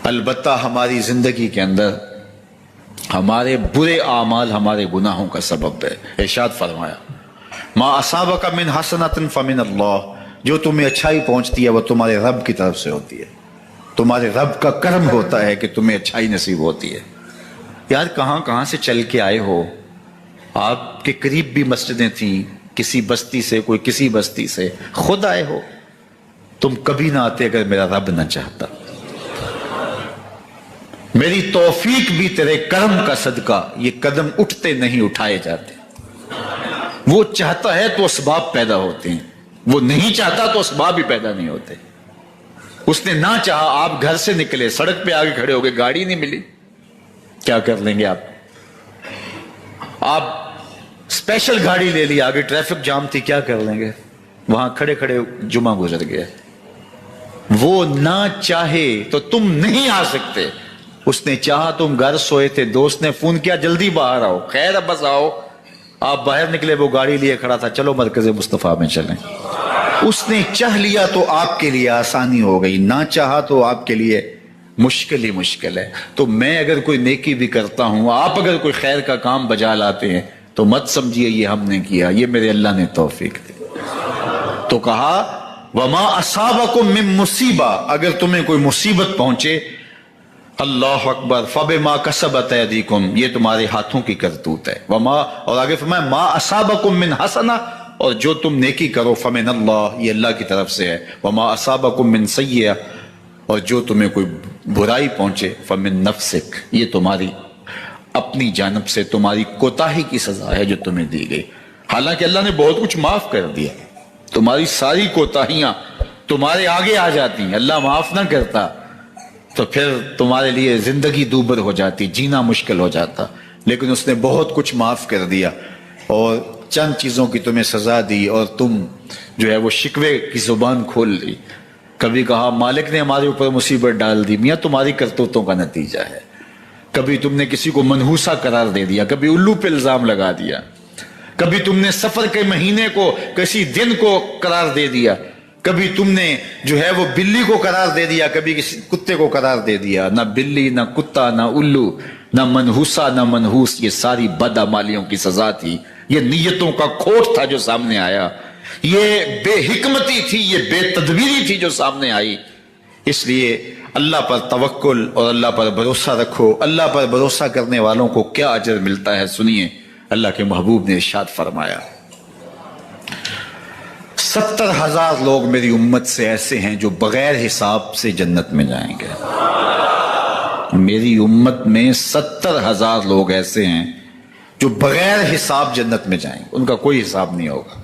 البتہ ہماری زندگی کے اندر ہمارے برے اعمال ہمارے گناہوں کا سبب ہے۔ ارشاد فرمایا ما اصابک من حسنۃ فمن اللہ، جو تمہیں اچھائی پہنچتی ہے وہ تمہارے رب کی طرف سے ہوتی ہے، تمہارے رب کا کرم ہوتا ہے کہ تمہیں اچھائی نصیب ہوتی ہے۔ یار کہاں کہاں سے چل کے آئے ہو، آپ کے قریب بھی مسجدیں تھیں، کسی بستی سے کوئی کسی بستی سے، خود آئے ہو، تم کبھی نہ آتے اگر میرا رب نہ چاہتا۔ میری توفیق بھی تیرے کرم کا صدقہ یہ قدم اٹھتے نہیں اٹھائے جاتے۔ وہ چاہتا ہے تو اسباب پیدا ہوتے ہیں، وہ نہیں چاہتا تو اسباب ہی پیدا نہیں ہوتے۔ اس نے نہ چاہا، آپ گھر سے نکلے، سڑک پہ آگے کھڑے ہو گئے، گاڑی نہیں ملی، کیا کر لیں گے آپ اسپیشل گاڑی لے لی، آگے ٹریفک جام تھی، کیا کر لیں گے؟ وہاں کھڑے کھڑے جمعہ گزر گیا۔ وہ نہ چاہے تو تم نہیں آ سکتے، اس نے چاہا، تم گھر سوئے تھے، دوست نے فون کیا جلدی باہر آؤ، خیر اب بس آؤ، آپ باہر نکلے، وہ گاڑی لیے کھڑا تھا، چلو مرکز مصطفیٰ میں چلیں۔ اس نے چاہ لیا تو آپ کے لیے آسانی ہو گئی، نہ چاہا تو آپ کے لیے مشکل ہی مشکل ہے۔ تو میں اگر کوئی نیکی بھی کرتا ہوں، آپ اگر کوئی خیر کا کام بجا لاتے ہیں تو مت سمجھیے یہ ہم نے کیا، یہ میرے اللہ نے توفیق دی۔ تو کہا وما اصابکم من مصیبہ، اگر تمہیں کوئی مصیبت پہنچے، اللہ اکبر، فبما کسبت ایدیکم، یہ تمہارے ہاتھوں کی کرتوت ہے، وما، اور آگے فرمایا ما اصابکم من حسنہ، اور جو تم نیکی کرو فمن اللہ، یہ اللہ کی طرف سے ہے، وما اصابکم من سیئہ، اور جو تمہیں کوئی برائی پہنچے فمن نفسک، یہ تمہاری اپنی جانب سے تمہاری کوتاہی کی سزا ہے جو تمہیں دی گئی۔ حالانکہ اللہ نے بہت کچھ معاف کر دیا، تمہاری ساری کوتاہیاں تمہارے آگے آ جاتی ہیں، اللہ معاف نہ کرتا تو پھر تمہارے لیے زندگی دوبر ہو جاتی، جینا مشکل ہو جاتا، لیکن اس نے بہت کچھ معاف کر دیا اور چند چیزوں کی تمہیں سزا دی، اور تم جو ہے وہ شکوے کی زبان کھول لی۔ کبھی کہا مالک نے ہمارے اوپر مصیبت ڈال دی، میاں تمہاری کرتوتوں کا نتیجہ ہے۔ کبھی تم نے کسی کو منحوسہ قرار دے دیا، کبھی الو پہ الزام لگا دیا، کبھی تم نے سفر کے مہینے کو کسی دن کو قرار دے دیا، کبھی تم نے جو ہے وہ بلی کو قرار دے دیا، کبھی کسی کتے کو قرار دے دیا۔ نہ بلی، نہ کتا، نہ الو، نہ منحوسہ، نہ منحوس، یہ ساری بدعمالیوں کی سزا تھی، یہ نیتوں کا کھوٹ تھا جو سامنے آیا، یہ بے حکمتی تھی، یہ بے تدبیری تھی جو سامنے آئی۔ اس لیے اللہ پر توکل اور اللہ پر بھروسہ رکھو۔ اللہ پر بھروسہ کرنے والوں کو کیا اجر ملتا ہے، سنیے اللہ کے محبوب نے ارشاد فرمایا 70,000 لوگ میری امت سے ایسے ہیں جو بغیر حساب سے جنت میں جائیں گے۔ میری امت میں 70,000 لوگ ایسے ہیں جو بغیر حساب جنت میں جائیں گے، ان کا کوئی حساب نہیں ہوگا۔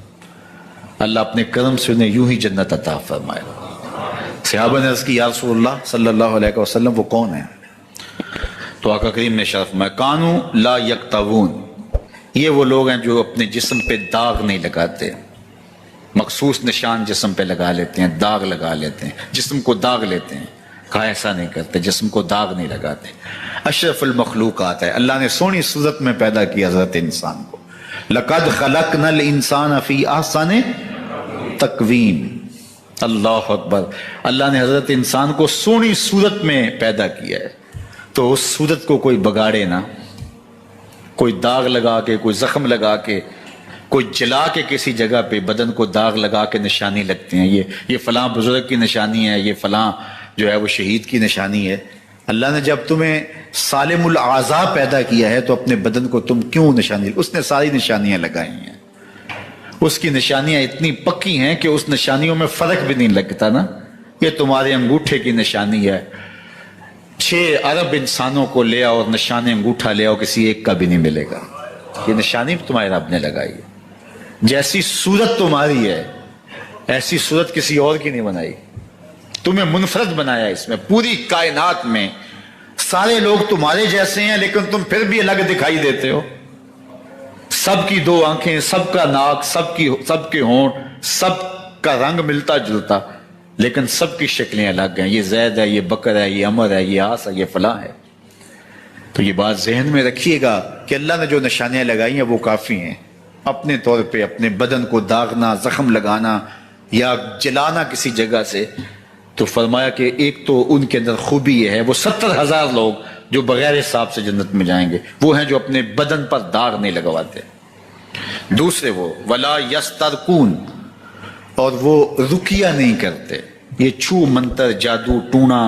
اللہ اپنے کرم سے انہیں یوں ہی جنت عطا فرمائے۔ صحابہ نے عرض کی یا رسول اللہ صلی اللہ علیہ وسلم وہ کون ہیں؟ تو آقا کریم نے شرف میں کانو لا یکتوون، یہ وہ لوگ ہیں جو اپنے جسم پہ داغ نہیں لگاتے، مخصوص نشان جسم پہ لگا لیتے ہیں، داغ لگا لیتے ہیں، جسم کو داغ لیتے ہیں۔ کہا ایسا نہیں کرتے، جسم کو داغ نہیں لگاتے۔ اشرف المخلوقات ہے، اللہ نے سونی صورت میں پیدا کیا حضرت انسان کو، لقد خلقنا الانسان فی احسن تقویم۔ اللہ اکبر، اللہ نے حضرت انسان کو سونی صورت میں پیدا کیا ہے، تو اس صورت کو کوئی بگاڑے نہ، کوئی داغ لگا کے، کوئی زخم لگا کے، کوئی جلا کے کسی جگہ پہ بدن کو داغ لگا کے نشانی لگتے ہیں، یہ فلاں بزرگ کی نشانی ہے، یہ فلاں جو ہے وہ شہید کی نشانی ہے۔ اللہ نے جب تمہیں سالم الاعضاء پیدا کیا ہے تو اپنے بدن کو تم کیوں نشانی، اس نے ساری نشانیاں لگائی ہیں، اس کی نشانیاں اتنی پکی ہیں کہ اس نشانیوں میں فرق بھی نہیں لگتا نا۔ یہ تمہارے انگوٹھے کی نشانی ہے، 6 ارب انسانوں کو لے آؤ اور نشان انگوٹھا لے آؤ، کسی ایک کا بھی نہیں ملے گا۔ یہ نشانی تمہارے رب نے لگائی ہے۔ جیسی صورت تمہاری ہے ایسی صورت کسی اور کی نہیں بنائی، تمہیں منفرد بنایا اس میں۔ پوری کائنات میں سارے لوگ تمہارے جیسے ہیں لیکن تم پھر بھی الگ دکھائی دیتے ہو۔ سب کی 2 آنکھیں، سب کا ناک، سب کے ہونٹ، سب کا رنگ ملتا جلتا، لیکن سب کی شکلیں الگ ہیں۔ یہ زید ہے، یہ بکر ہے، یہ عمر ہے، یہ آس ہے، یہ فلاں ہے۔ تو یہ بات ذہن میں رکھیے گا کہ اللہ نے جو نشانیاں لگائی ہیں وہ کافی ہیں۔ اپنے طور پہ اپنے بدن کو داغنا، زخم لگانا یا جلانا کسی جگہ سے، تو فرمایا کہ ایک تو ان کے اندر خوبی یہ ہے، وہ 70,000 لوگ جو بغیر حساب سے جنت میں جائیں گے، وہ ہیں جو اپنے بدن پر داغ نہیں لگواتے۔ دوسرے وہ ولا یسترقون، اور وہ رقیہ نہیں کرتے، یہ چھو منتر جادو ٹونا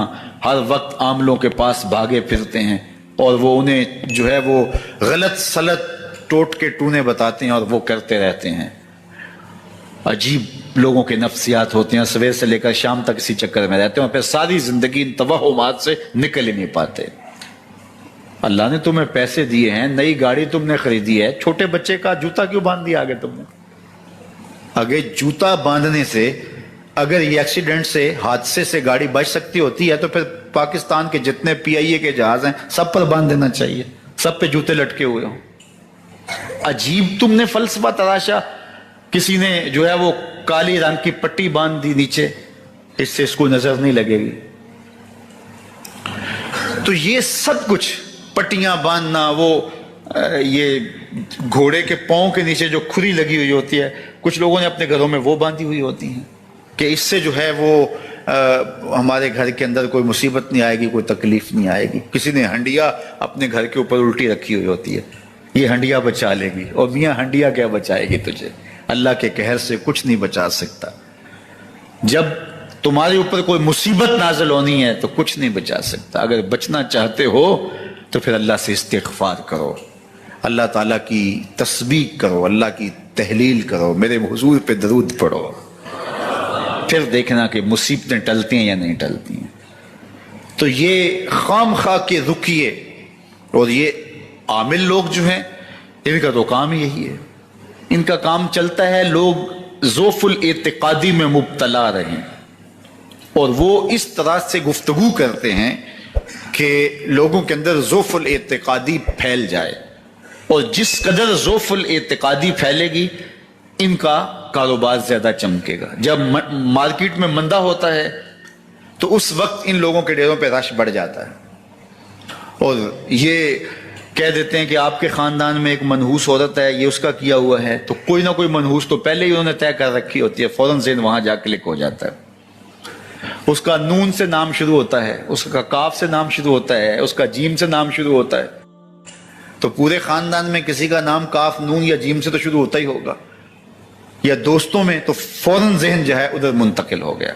ہر وقت عاملوں کے پاس بھاگے پھرتے ہیں، اور وہ انہیں جو ہے وہ غلط سلط ٹوٹ کے ٹونے بتاتے ہیں اور وہ کرتے رہتے ہیں۔ عجیب لوگوں کے نفسیات ہوتے ہیں، سویر سے لے کر شام تک اسی چکر میں رہتے ہیں اور پھر ساری زندگی ان توہمات سے نکل ہی نہیں پاتے۔ اللہ نے تمہیں پیسے دیے ہیں، نئی گاڑی تم نے خریدی ہے، چھوٹے بچے کا جوتا کیوں باندھ دیا آگے تم نے؟ اگر جوتا باندھنے سے اگر یہ ایکسیڈنٹ سے حادثے سے گاڑی بچ سکتی ہوتی ہے تو پھر پاکستان کے جتنے پی آئی اے کے جہاز ہیں سب پر باندھ دینا چاہیے، سب پہ جوتے لٹکے ہوئے ہوں۔ عجیب تم نے فلسفہ تراشا، کسی نے جو ہے وہ کالی رنگ کی پٹی باندھ دی نیچے، اس سے اس کو نظر نہیں لگے گی۔ تو یہ سب کچھ پٹیاں باندھنا، وہ یہ گھوڑے کے پاؤں کے نیچے جو کھری لگی ہوئی ہوتی ہے، کچھ لوگوں نے اپنے گھروں میں وہ باندھی ہوئی ہوتی ہیں کہ اس سے جو ہے وہ ہمارے گھر کے اندر کوئی مصیبت نہیں آئے گی، کوئی تکلیف نہیں آئے گی۔ کسی نے ہنڈیا اپنے گھر کے اوپر الٹی رکھی ہوئی ہوتی ہے، یہ ہنڈیا بچا لے گی، اور میاں ہنڈیا کیا بچائے گی تجھے؟ اللہ کے قہر سے کچھ نہیں بچا سکتا۔ جب تمہارے اوپر کوئی مصیبت نازل ہونی ہے تو کچھ نہیں بچا سکتا۔ اگر بچنا چاہتے ہو تو پھر اللہ سے استغفار کرو، اللہ تعالیٰ کی تسبیح کرو، اللہ کی تحلیل کرو، میرے حضور پہ درود پڑھو، پھر دیکھنا کہ مصیبتیں ٹلتی ہیں یا نہیں ٹلتی ہیں۔ تو یہ خام خواہ کے رقیے اور یہ عامل لوگ جو ہیں ان کا تو کام یہی ہے، ان کا کام چلتا ہے لوگ ذوف الاعتقادی میں مبتلا رہیں، اور وہ اس طرح سے گفتگو کرتے ہیں کہ لوگوں کے اندر ذوف الاعتقادی پھیل جائے، اور جس قدر ذوف الاعتقادی پھیلے گی ان کا کاروبار زیادہ چمکے گا۔ جب مارکیٹ میں مندہ ہوتا ہے تو اس وقت ان لوگوں کے ڈیروں پہ رش بڑھ جاتا ہے، اور یہ کہہ دیتے ہیں کہ آپ کے خاندان میں ایک منحوس عورت ہے، یہ اس کا کیا ہوا ہے، تو کوئی نہ کوئی منحوس تو پہلے ہی انہوں نے طے کر رکھی ہوتی ہے، فوراً ذہن وہاں جا کلک ہو جاتا ہے۔ اس کا نون سے نام شروع ہوتا ہے، اس کا کاف سے نام شروع ہوتا ہے، اس کا جیم سے نام شروع ہوتا ہے، تو پورے خاندان میں کسی کا نام کاف نون یا جیم سے تو شروع ہوتا ہی ہوگا، یا دوستوں میں، تو فوراً ذہن جو ہے ادھر منتقل ہو گیا۔